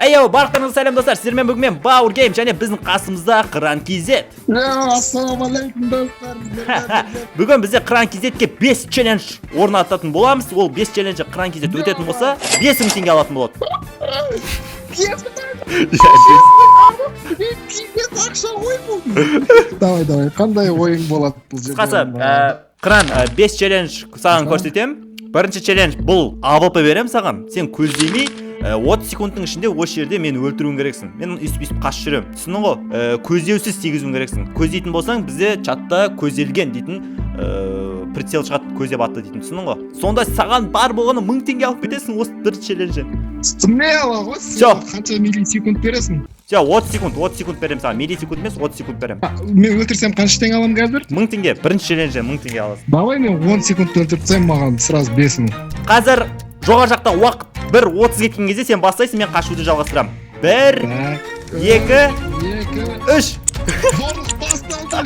Әйеу, барлықтарыңызға сәлем достар, сіздермен бүгін мен Бауыр Гейм және біздің қасымызда Қыран KZ. Ассалаумағалейкум достар. Бүгін бізде Қыран KZ-ке 5 челлендж орнататын боламыз. Ол 5 челленджі Қыран KZ өтетін болса, 5000 теңге алатын болады. Ақша ой бұл. Давай, қандай ойың болады бұл жерде? Қысқасы, Қыран 5 челлендж саған көрсетемін. Бірінші челлендж бұл АВП берем саған. Сен көздемей 30 секундтың ішінде осы жерде мені өлтіруің керексің. Мен үсіп қашып жүрем. Түсінің ғой? Көздеусіз тигізуің керексің. Көздейтін болсаң, бізде чатта көзделген дейтін прицел шығады, көздеп атты дейтін. Түсінің ғой? Сонда саған бар болғаны 1000 теңге алып кетесің осы бір челленджден. Смело ғой. Қанша миллисекунд бересің? 30 секунд берем саған. Миллисекунд емес, 30 секунд берем. Мен өлтірсем қанша теңге аламын қазір? 1000 теңге. Бірінші челленджден 1000 теңге аласың. Давай мен 10 секунд өлтірсем маған сразу 5000. Қазір жоғары жақта уақыт 1:30 кеткен кезде сен бастайсың, мен қашуды жалғастырамын. 1 2 3 Зорлық басталды.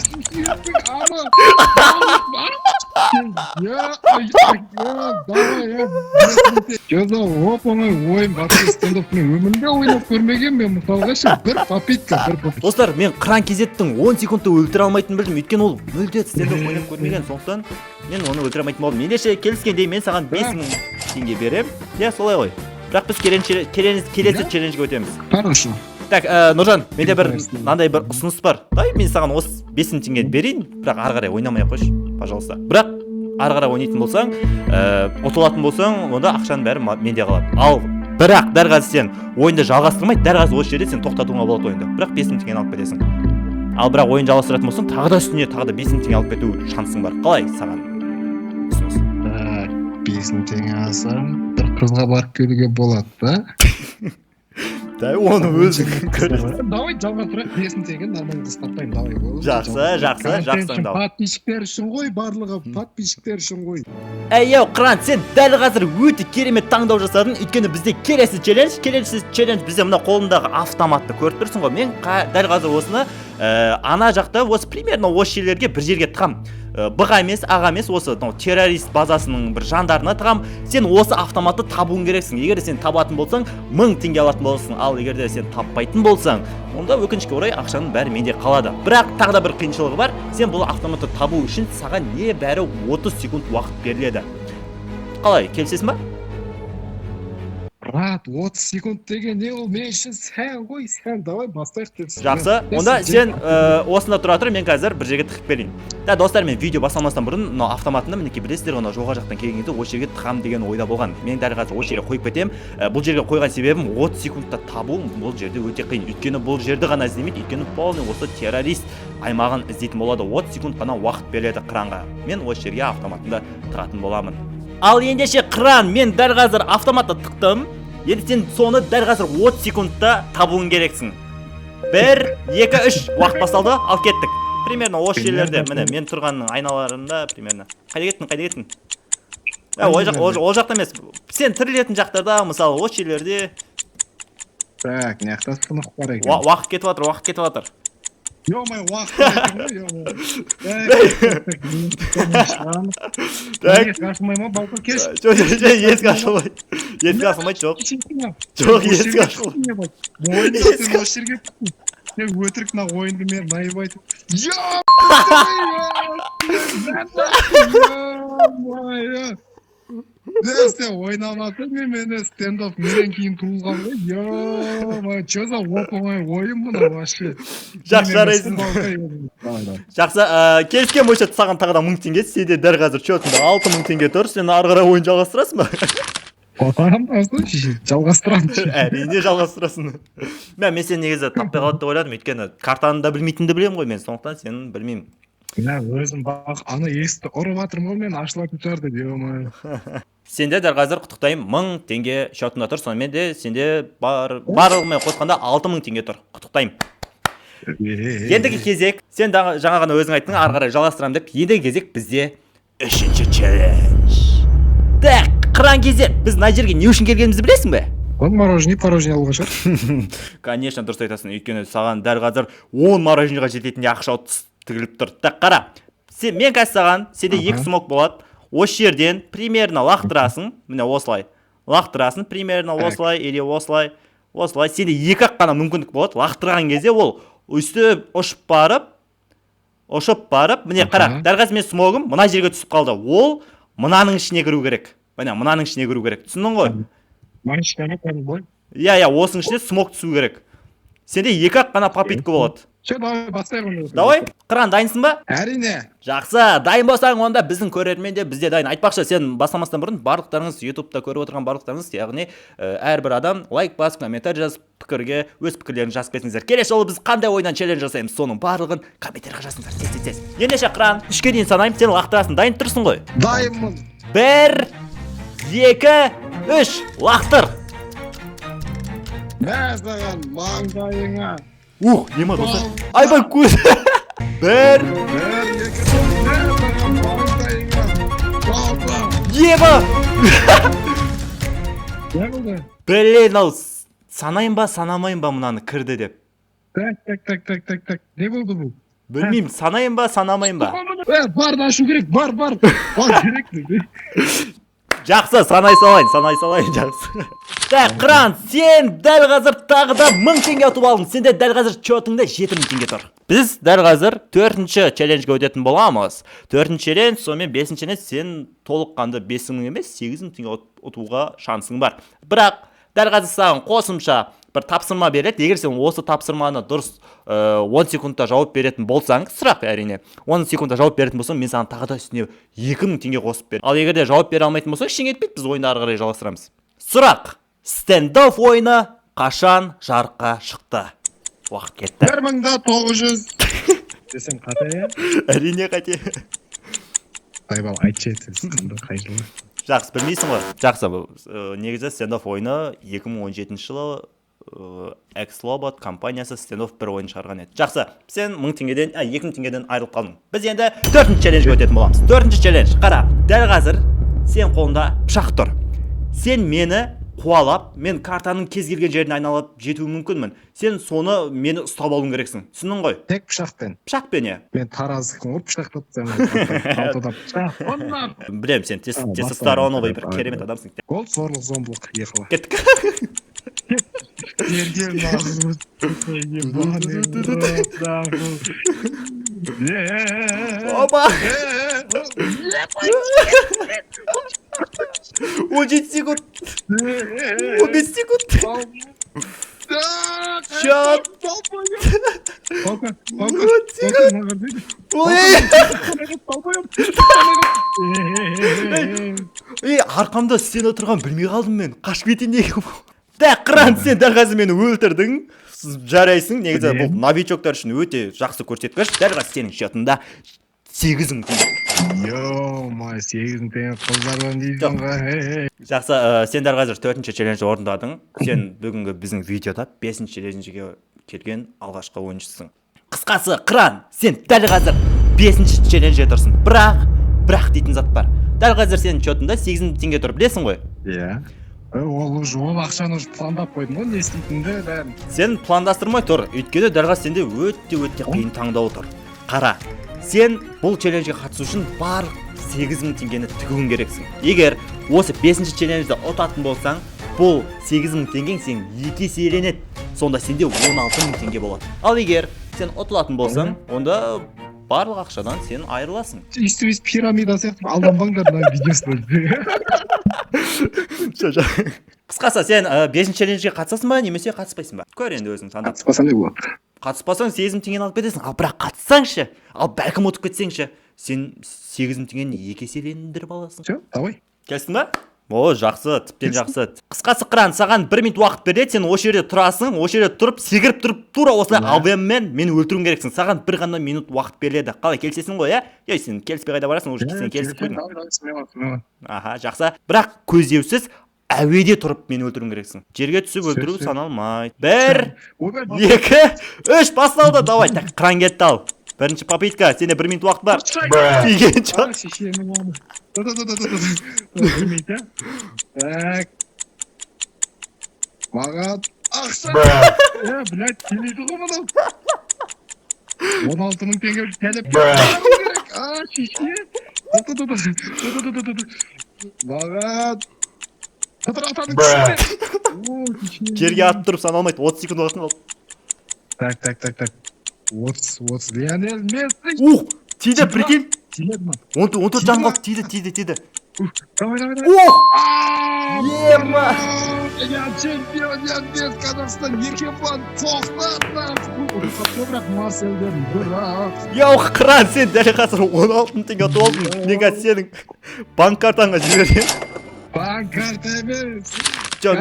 Жоза оп-оңай ойын батыр стендаппен өмірімде ойнап көрмеген мен мысалға ше бір попитка. Достар, мен Қыран KZ-тің 10 секундты өлтіре алмайтынын білдім. Өйткені ол мүлде стендап ойнап көрмеген, сондықтан мен оны өлтіре алмайтын болдым. Ендеше келіскендей мен саған 5000 теңге берем. Иә, солай ғой. Бірақ біз келесі челленджге өтеміз. Хорошо. Так, Нұржан, менде бір мынандай бір ұсыныс бар. Дай мен саған осы 5000 теңге берейін, бірақ ары қарай ойнамай ақ қойшы, пожалуйста. Бірақ ары қарай ойнайтын болсаң, ұтылатын болсаң, онда ақшаның бәрі менде қалады. Ал бірақ дәл қазір сен ойынды жалғастырмай, дәл қазір осы жерде сен тоқтатуыңа болады ойынды. Бірақ 5000 теңгені алып кетесің. Ал бірақ ойын жалғастыратын болсаң, тағы да үстіне тағы да 5000 теңге алып кету шансың бар. Қалай саған ұсыныс? 5000 теңге алсам, бір қызға барып келуге болады да? Да, оны өзің көресің. Давай жалғастырайық, 5000 теңге нормально қыз таппаймын, давай болды. Жақсы таңдау. Подписчиктер үшін ғой, барлығы подписчиктер үшін ғой. Әйеу, Қыран, сен дәл қазір өте керемет таңдау жасадың. Өйткені бізде келесі челлендж бізде мына қолымдағы автоматты көріп тұрсың ғой. Мен дәл қазір осыны ана жақта осы примерно осы жерлерге бір жерге тығам. Бұға емес, аға емес, осы террорист базасының бір жандарына тығам. Сен осы автоматты табуың керексің. Егер сен табатын болсаң, 1000 теңге алатын боласың. Ал егер де сен таппайтын болсаң, онда өкінішке орай ақшаның бәрі менде қалады. Бірақ тағы да бір қиыншылығы бар. Сен бұл автоматты табу үшін саған не бәрі 30 секунд уақыт беріледі. Қалай, келісесің ба? Брат, 30 секунд деген не ол мен үшін сән ғой, сән, давай бастайық десің. Жақсы, онда сен осында тұра тұр, мен қазір бір жерге тығып берейін. Да, достар, мен видео басталмастан бұрын мына автоматында мінекей білесіздер ғой, жоғары жақтан келгенде осы жерге тығам деген ойда болған. Мен дәл қазір осы жерге қойып кетемін. Бұл жерге қойған себебім 30 секундта табу бұл жерде өте қиын. Өйткені бұл жерді ғана іздемейді, өйткені полный осы террорист аймағын іздейтін болады. 30 секунд қана уақыт беріледі Қыранға. Мен осы жерге автоматында тығатын боламын. Ал ендеше Қыран, мен дәл қазір автоматты тықтым. Енді сен соны дәл қазір 30 секундта табуың керексің. 1 2 3 уақыт басталды, ал кеттік. Примерно осы жерлерде, міне мен тұрғанның айналарында примерно. Қайда кеттің? Ол жақта емес. Сен тірелетін жақтарда, мысалы осы жерлерде. Так, не жақта сынық бар екен. Уақыт кетіп жатыр. Ё-май, уақыт кетіп жатыр. Ескі ашылмай ма, балқыр кеш? Ескі ашылмайды. Ескі ашылмайды, жоқ. Жоқ, ескі ашылмайды. Ойында сен осы жерге сен өтірік мына ойынды мен наиб айтып. Сен ойнамасың мені стендап менен кейін туылған ғой. Ё-май, чё за оп-оңай ойын мұна вообще. Жақсы жарайсың. Жақсы, келіскен бойынша саған тағы да 1000 теңге. Сенде дәл қазір счетында 6000 теңге тұр. Сен ары қарай ойын жалғастырасың ба? Жалғастырамын. Әрине жалғастырасың. Мен сен негізі таппай қалады деп ойладым. Өйткені картаны да білмейтінді білемін ғой мен. Сондықтан сенің білмеймін. Өзім бақ, ана есікті ұрып жатырмын ғой мен, ашылатын шығар деп, ё-май. Сенде дәл қазір құттықтаймын 1000 теңге счетында тұр. Сонымен де сенде барлығымен қосқанда 6000 теңге тұр. Құттықтаймын. Ендігі кезек, сен жаңа ғана өзің айттың, ары қарай жалғастырамын деп. Ендігі кезек бізде 3-ші челлендж. Так, Қыран KZ, біз мына жерге не үшін келгенімізді білесің бе? Он мороженое алуға шығар. Конечно, дұрыс айтасың. Өйткені саған дәл қазір 10 мороженеға жететіндей ақша тігіліп тұр. Так, қара. Мен қазір саған, сенде 2 смок болады. Осы жерден примерно лақтырасың. Міне осылай. Лақтырасың примерно осылай или осылай. осылай сенде 2-ақ қана мүмкіндік болады. Лақтырған кезде ол өстіп ұшып барып, міне қара, дәл қазір мен смогым мына жерге түсіп қалды. Ол мынаның ішіне кіру керек. Міне мынаның ішіне кіру керек. Түсіндің ғой? Машинаны қойып. Иә, осының ішіне смог түсу керек. Сенде 2-ақ қана попытка болады. Все, давай бастайық. Давай, Қыран, дайынсың ба? Әрине. Жақсы, дайын болсаң, онда біздің көрермен де бізде дайын. Айтпақшы, сен бастамастан бұрын барлықтарыңыз YouTube-та көріп отырған барлықтарыңыз, яғни әрбір адам лайк басып, комментарий жазып, пікірге өз пікірлерін жазып кетіңіздер. Келесі жолы біз қандай ойыннан челлендж жасаймыз, соның барлығын комментарийға жазыңыздар. Тез. Ендеше Қыран, 3-ке дейін санаймын, сен лақтырасың, дайын тұрсың ғой? Дайынмын. 1, 2, 3, лақтыр. Мә саған маңдайыңа. Нема достар? Айбай көз. 1, 2, Еба! не болды? Блин, ау санайын ба, санамайын ба мынаны кірді деп. Так. Не болды бұл? Білмеймін, санайын ба, санамайын ба. Бар ашу керек, бар. Бар керек. Жақсы, санай салайын, жақсы. Так, Қыран, сен дәл қазір тағы да 1000 теңге ұтып алдың. Сенде дәл қазір чотыңда 7000 теңге тұр. Біз дәл қазір 4-ші челленджге өтетін боламыз. 4-ші челлендж, сонымен 5-ші челлендж сен толыққанды 5000 емес 8000 теңге ұтуға шансың бар. Бірақ дәл қазір саған қосымша бір тапсырма береді. Егер сен осы тапсырманы дұрыс 10 секундта жауап беретін болсаң, сұрақ әрине. 10 секундта жауап беретін болсаң, мен саған тағы да үстіне 2000 теңге қосып беремін. Ал егер де жауап бере алмайтын болсаң, ештеңе етпейді, біз ойынды ары қарай жалғастырамыз. Сұрақ: стендофф ойыны қашан жарыққа шықты? Уақыт кетті. 1900. Десем қате, иә? Әрине қате. Айбал, айтшы еді. Қай жылы? Жақсы, білмейсің ғой. Жақсы, негізі стендофф ойыны 2017 жылы Xlobot компаниясы стендофф бір ойын шығарған еді. Жақсы, сен 1000 теңгеден, 2000 теңгеден айырылып қалдың. Біз енді 4-ші челленджге өтетін боламыз. 4-ші челлендж. Қара, дәл қазір сен қолында пышақ тұр. Сен мені қуалап, мен картаның кез келген жеріне айналып жетуі мүмкінмін. Сен соны мені ұстап алуың керексің. Түсіндің ғой? Тек пышақпен. Пышақпен, иә. Мен таразықпын ғой, пышақ тапсам. Алтыда пышақ. Оннан. Білем, сен тестостероновый бір керемет адамсың. Ол зорлық зомбылық ехала. Кеттік. Ергел нағыз. Опа! 17 секунд. 15 секунд. Чат. Арқамда сен отырған білмей қалдым мен. Қашып кетейін неге? Так, Қыран, сен дәл қазір мені өлтірдің. Жарайсың. Негізі бұл новичоктар үшін өте жақсы көрсеткіш. Дәл қазір сенің счетында 8000 теңге. Йо-май, 8000 теңге қыздардан дейсің ғой. Жақсы, сен дәл қазір 4-ші челленджді орындадың. Сен бүгінгі біздің видеода 5-ші челленджге келген алғашқы ойыншысың. Қысқасы, Қыран, сен дәл қазір 5-ші челленджге тұрсың. Бірақ дейтін зат бар. Дәл қазір сенің счетында 8000 теңге тұр, білесің ғой? Иә. Ол ақшаны пландап қойдың ғой, не істейтінді бәрін. Сен пландастырмай тұр, өйткені дәл қазір сенде өте қиын таңдау тұр. Қара, сен бұл челленджге қатысу үшін барлық 8000 теңгені тігуің керексің. Егер осы 5-ші челленджді ұтатын болсаң, бұл 8000 теңгең сен 2 еселенеді. Сонда сенде 16000 теңге болады. Ал егер сен ұтылатын болсаң, онда барлық ақшадан сен айырыласың. Истовиз пирамида сияқты алданбаңдар мына видеосында. Қысқасы, сен 5-ші челленджге қатысасың ба, немесе қатыспайсың ба? Көр енді өзің таңдап. Қатыспасам не болады? Қатыспасаң 8000 теңгені алып кетесің. Ал бірақ қатыссаңшы, ал бәлкім ұтып кетсеңші, сен 8000 теңгені 2 еселендіріп аласың. Все, давай. Келсің ба? О, жақсы, тіптен жақсы. Қысқасы, Қыран, саған 1 минут уақыт береді, сен осы жерде тұрасың, осы жерде тұрып, секіріп тұрып, тура осылай албеммен мені өлтіруің керексің. Саған бір ғана минут уақыт беріледі. Қалай, келісесің ғой, иә? Ей, сен келіспей қайда барасың, уже сен келісіп қойдың. Аха, жақсы. Бірақ көздеусіз әуеде тұрып мені өлтіруің керексің. Жерге түсіп өлтіру саналмайды. 1, 2, 3, басталды. Давай, так, Қыран кетті ал. Бірінші попытка, сенде 1 минут уақыт бар. Деген жоқ. Так. Маған ақша. Блядь, келейді ғой мұнау. 16000 теңге тәліп керек. Шеше. Маған атады Bruh. жерге атып тұрып саналмайды. 30 секунд уақытын алды. Так. Вот, Лионель Месси. Тиді, прикинь. Тимед ма? 14 жаным қалды, тиді. Давай. Ох! Ема! Я чемпион, я без Казахстан, Еркебан, тоқтат! Бірақ Марселден, бірақ. Яу, қыран, сен дәл қазір 16 теңге ұтып алдың. Мен қазір сенің банк картаңа жіберейін. Банк карта емес. Жоқ,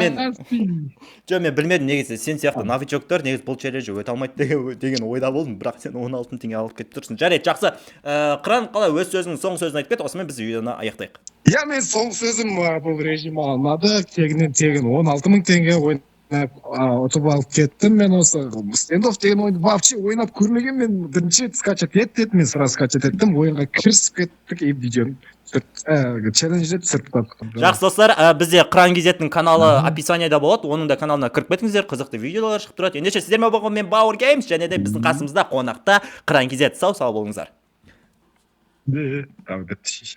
мен білмедім негізі. Сен сияқты новичоктар негізі бұл челленджі өте алмайды деген ойда болдым. Бірақ сен 16 теңге алып кетіп тұрсың. Жарайды, жақсы. Қыран, қалай өз сөзінің соңғы сөзін айтып кет, осымен біз видеоны аяқтайық. Я мен соңғы сөзім бұл режим алмады. Тегін 16.000 теңге ойнап ұтып алып кеттім. Мен осы стендофф деген ойынды вообще ойнап көрмеген. Мен бірінші скачать еттім. Мен сразу скачать еттім. Ойынға кірісіп кеттік и видеоны челленджді түсіріп таптық. Жақсы достар, бізде Қыран Кезеттің каналы описанияда болады. Оның да каналына кіріп кетіңіздер, қызықты видеолар шығып тұрады. Ендеше сіздермен болған мен Бауыр Геймс, және де біздің қасымызда қонақта Қыран Кезет. Сау болыңыздар. Бітті.